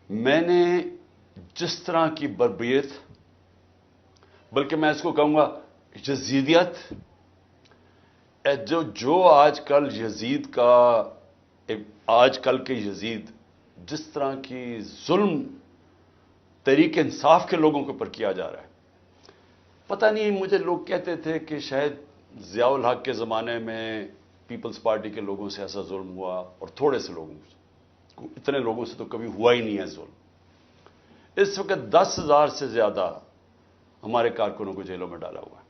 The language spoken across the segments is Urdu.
میں نے جس طرح کی بربریت، بلکہ میں اس کو کہوں گا یزیدیت، جو آج کل یزید کا، آج کل کے یزید جس طرح کی ظلم تحریک انصاف کے لوگوں کے اوپر کیا جا رہا ہے، پتہ نہیں، مجھے لوگ کہتے تھے کہ شاید ضیاء الحق کے زمانے میں پیپلز پارٹی کے لوگوں سے ایسا ظلم ہوا، اور تھوڑے سے لوگوں سے، اتنے لوگوں سے تو کبھی ہوا ہی نہیں ہے ظلم۔ اس وقت 10,000 سے زیادہ ہمارے کارکنوں کو جیلوں میں ڈالا ہوا ہے،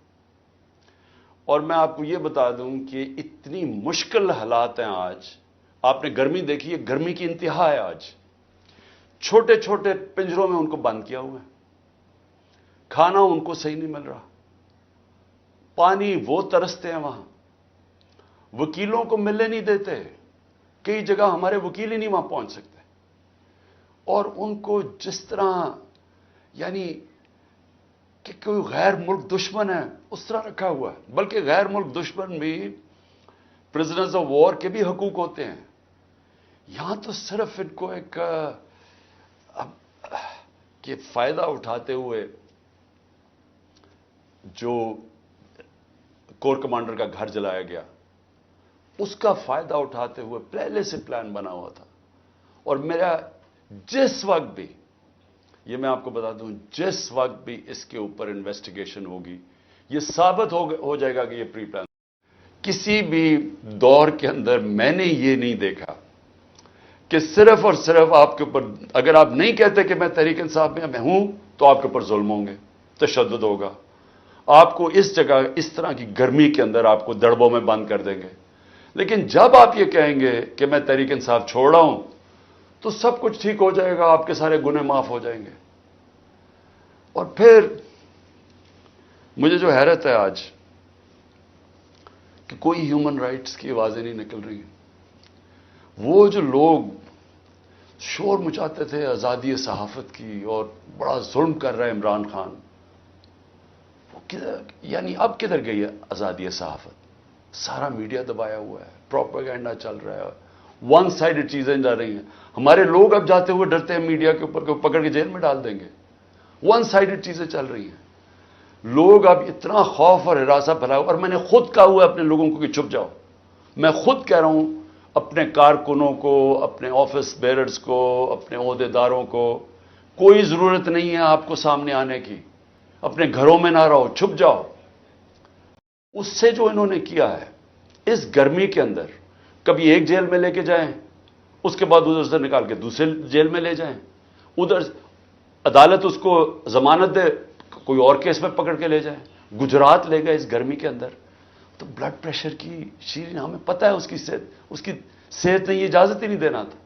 اور میں آپ کو یہ بتا دوں کہ اتنی مشکل حالات ہیں آج۔ آپ نے گرمی دیکھی ہے، گرمی کی انتہا ہے آج، چھوٹے چھوٹے پنجروں میں ان کو بند کیا ہوا ہے، کھانا ان کو صحیح نہیں مل رہا، پانی وہ ترستے ہیں وہاں، وکیلوں کو ملنے نہیں دیتے، کئی جگہ ہمارے وکیل ہی نہیں وہاں پہنچ سکتے، اور ان کو جس طرح یعنی کہ کوئی غیر ملک دشمن ہے اس طرح رکھا ہوا ہے۔ بلکہ غیر ملک دشمن بھی پرزنرز آف وار کے بھی حقوق ہوتے ہیں، یہاں تو صرف ان کو ایک کہ فائدہ اٹھاتے ہوئے جو کور کمانڈر کا گھر جلایا گیا، اس کا فائدہ اٹھاتے ہوئے پہلے سے پلان بنا ہوا تھا۔ اور میرا جس وقت بھی، یہ میں آپ کو بتا دوں، جس وقت بھی اس کے اوپر انویسٹیگیشن ہوگی، یہ ثابت ہو جائے گا کہ یہ پری پلان۔ کسی بھی دور کے اندر میں نے یہ نہیں دیکھا کہ صرف اور صرف آپ کے اوپر، اگر آپ نہیں کہتے کہ میں تحریک انصاف میں ہوں، تو آپ کے اوپر ظلم ہوں گے، تشدد ہوگا، آپ کو اس جگہ اس طرح کی گرمی کے اندر آپ کو دڑبوں میں بند کر دیں گے۔ لیکن جب آپ یہ کہیں گے کہ میں تحریک انصاف چھوڑ رہا ہوں، تو سب کچھ ٹھیک ہو جائے گا، آپ کے سارے گناہ معاف ہو جائیں گے۔ اور پھر مجھے جو حیرت ہے آج کہ کوئی ہیومن رائٹس کی آوازیں نہیں نکل رہی ہیں۔ وہ جو لوگ شور مچاتے تھے آزادی صحافت کی اور بڑا ظلم کر رہا ہے عمران خان، وہ کدھر، یعنی اب کدھر گئی ہے آزادی صحافت؟ سارا میڈیا دبایا ہوا ہے، پروپیگنڈا چل رہا ہے، ون سائیڈڈ چیزیں جا رہی ہیں۔ ہمارے لوگ اب جاتے ہوئے ڈرتے ہیں میڈیا کے اوپر کہ پکڑ کے جیل میں ڈال دیں گے، ون سائیڈڈ چیزیں چل رہی ہیں۔ لوگ اب اتنا خوف اور ہراساں پھیلایا، اور میں نے خود کہا ہوا ہے اپنے لوگوں کو کہ چھپ جاؤ۔ میں خود کہہ رہا ہوں اپنے کارکنوں کو، اپنے آفس بیررز کو، اپنے عہدیداروں کو، کوئی ضرورت نہیں ہے آپ کو سامنے آنے کی، اپنے گھروں میں نہ رہو، چھپ جاؤ۔ اس سے جو انہوں نے کیا ہے اس گرمی کے اندر، کبھی ایک جیل میں لے کے جائیں، اس کے بعد ادھر سے نکال کے دوسرے جیل میں لے جائیں، ادھر عدالت اس کو ضمانت دے، کوئی اور کیس میں پکڑ کے لے جائیں، گجرات لے گئے اس گرمی کے اندر۔ تو بلڈ پریشر کی شیرین، ہمیں پتہ ہے اس کی صحت نے یہ اجازت ہی نہیں دینا تھا۔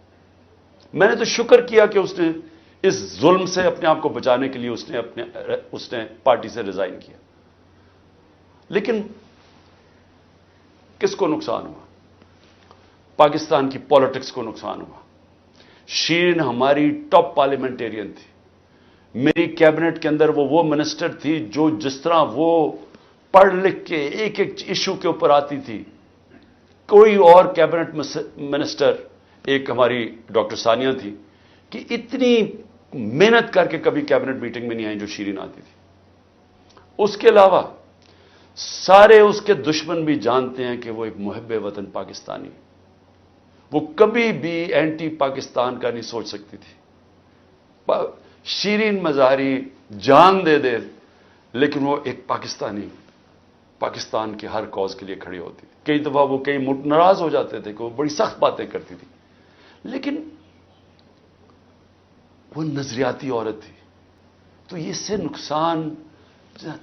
میں نے تو شکر کیا کہ اس نے اس ظلم سے اپنے آپ کو بچانے کے لیے اس نے پارٹی سے ریزائن کیا۔ لیکن کس کو نقصان ہوا؟ پاکستان کی پالیٹکس کو نقصان ہوا۔ شیرین ہماری ٹاپ پارلیمنٹیرین تھی، میری کیبنٹ کے اندر وہ منسٹر تھی جو جس طرح وہ پڑھ لکھ کے ایک ایک ایشو کے اوپر آتی تھی، کوئی اور کیبنٹ منسٹر، ایک ہماری ڈاکٹر ثانیہ تھی، کہ اتنی محنت کر کے کبھی کیبنٹ میٹنگ میں نہیں آئی جو شیرین آتی تھی۔ اس کے علاوہ سارے اس کے دشمن بھی جانتے ہیں کہ وہ ایک محب وطن پاکستانی، وہ کبھی بھی اینٹی پاکستان کا نہیں سوچ سکتی تھی۔ شیرین مظاہری جان دے دے، لیکن وہ ایک پاکستانی، پاکستان کے ہر کاز کے لیے کھڑی ہوتی تھی۔ کئی دفعہ وہ کئی ناراض ہو جاتے تھے کہ وہ بڑی سخت باتیں کرتی تھی، لیکن وہ نظریاتی عورت تھی۔ تو اس سے نقصان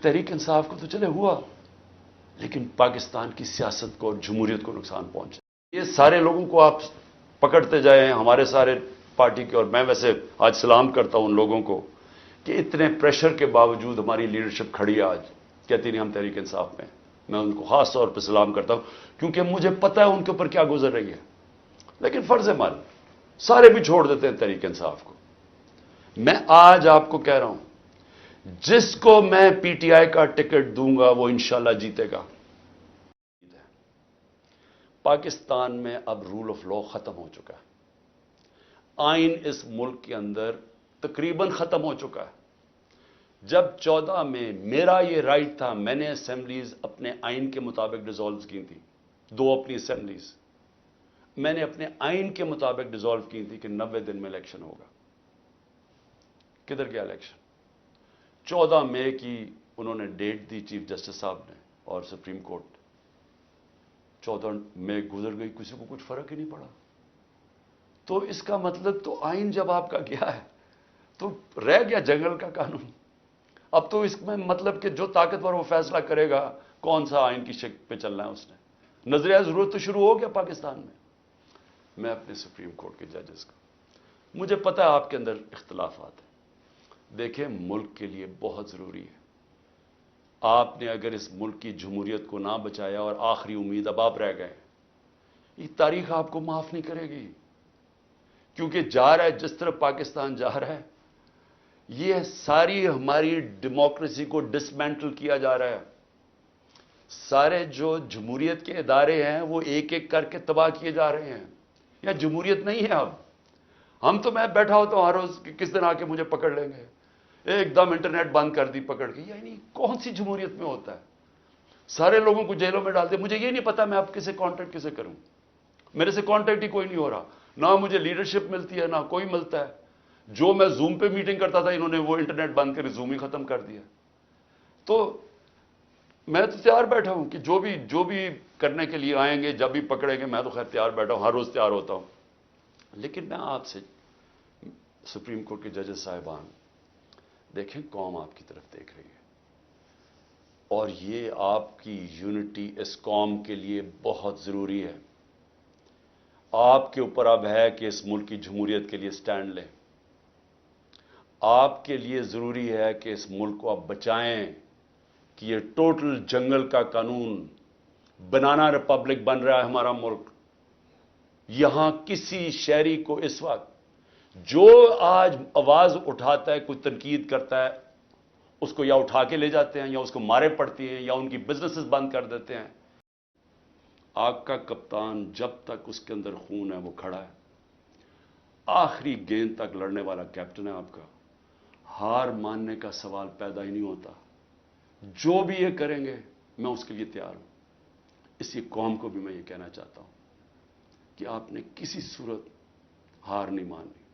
تحریک انصاف کو تو چلے ہوا، لیکن پاکستان کی سیاست کو اور جمہوریت کو نقصان پہنچا۔ یہ سارے لوگوں کو آپ پکڑتے جائیں، ہمارے سارے پارٹی کے، اور میں ویسے آج سلام کرتا ہوں ان لوگوں کو کہ اتنے پریشر کے باوجود ہماری لیڈرشپ کھڑی ہے آج، کہتی نہیں ہم تحریک انصاف میں۔ میں ان کو خاص طور پہ سلام کرتا ہوں، کیونکہ مجھے پتہ ہے ان کے اوپر کیا گزر رہی ہے۔ لیکن فرض مال سارے بھی چھوڑ دیتے ہیں تحریک انصاف کو۔ میں آج آپ کو کہہ رہا ہوں، جس کو میں پی ٹی آئی کا ٹکٹ دوں گا وہ انشاءاللہ جیتے گا۔ پاکستان میں اب رول آف لا ختم ہو چکا ہے۔ آئین اس ملک کے اندر تقریباً ختم ہو چکا ہے. جب 14 میں میرا یہ رائٹ تھا، میں نے اسمبلیز اپنے آئین کے مطابق ڈیزالو کی تھی، 2 اپنی اسمبلیز میں نے اپنے آئین کے مطابق ڈیزالو کی تھی کہ 90 دن میں الیکشن ہوگا. کدھر گیا الیکشن؟ 14 مئی کی انہوں نے ڈیٹ دی چیف جسٹس صاحب نے اور سپریم کورٹ. 14 مئی گزر گئی، کسی کو کچھ فرق ہی نہیں پڑا. تو اس کا مطلب تو آئین جب آپ کا گیا ہے تو رہ گیا جنگل کا قانون. اب تو اس میں مطلب کہ جو طاقتور وہ فیصلہ کرے گا کون سا آئین کی شکل پہ چلنا ہے. اس نے نظریہ ضرورت تو شروع ہو گیا پاکستان میں. میں اپنے سپریم کورٹ کے ججز کو، مجھے پتا ہے آپ کے اندر اختلافات ہیں. دیکھیں، ملک کے لیے بہت ضروری ہے. آپ نے اگر اس ملک کی جمہوریت کو نہ بچایا اور آخری امید اب آپ رہ گئے، یہ تاریخ آپ کو معاف نہیں کرے گی. کیونکہ جا رہا ہے جس طرح پاکستان جا رہا ہے، یہ ساری ہماری ڈیموکریسی کو ڈسمینٹل کیا جا رہا ہے. سارے جو جمہوریت کے ادارے ہیں وہ ایک ایک کر کے تباہ کیے جا رہے ہیں. یا جمہوریت نہیں ہے اب. ہم تو میں بیٹھا ہوتا ہوں ہر روز کہ کس دن آ کے مجھے پکڑ لیں گے. ایک دم انٹرنیٹ بند کر دی پکڑ کے. یعنی کون سی جمہوریت میں ہوتا ہے؟ سارے لوگوں کو جیلوں میں ڈالتے. مجھے یہ نہیں پتا میں اب کسے کانٹیکٹ کسے کروں. میرے سے کانٹیکٹ ہی کوئی نہیں ہو رہا. نہ مجھے لیڈرشپ ملتی ہے، نہ کوئی ملتا ہے. جو میں زوم پہ میٹنگ کرتا تھا، انہوں نے وہ انٹرنیٹ بند کر زوم ہی ختم کر دیا. تو میں تو تیار بیٹھا ہوں کہ جو بھی کرنے کے لیے آئیں گے، جب بھی پکڑیں گے، میں تو خیر تیار بیٹھا ہوں، ہر روز تیار ہوتا ہوں. لیکن میں آپ سے، سپریم کورٹ کے ججز صاحبان، دیکھیں قوم آپ کی طرف دیکھ رہی ہے اور یہ آپ کی یونٹی اس قوم کے لیے بہت ضروری ہے. آپ کے اوپر اب ہے کہ اس ملک کی جمہوریت کے لیے سٹینڈ لیں. آپ کے لیے ضروری ہے کہ اس ملک کو آپ بچائیں کہ یہ ٹوٹل جنگل کا قانون، بنانا ریپبلک بن رہا ہے ہمارا ملک. یہاں کسی شہری کو اس وقت جو آج آواز اٹھاتا ہے، کوئی تنقید کرتا ہے، اس کو یا اٹھا کے لے جاتے ہیں، یا اس کو مارے پڑتی ہیں، یا ان کی بزنسز بند کر دیتے ہیں. آگ کا کپتان جب تک اس کے اندر خون ہے وہ کھڑا ہے. آخری گیند تک لڑنے والا کیپٹن ہے آپ کا. ہار ماننے کا سوال پیدا ہی نہیں ہوتا. جو بھی یہ کریں گے میں اس کے لیے تیار ہوں. اسی قوم کو بھی میں یہ کہنا چاہتا ہوں کہ آپ نے کسی صورت ہار نہیں ماننی.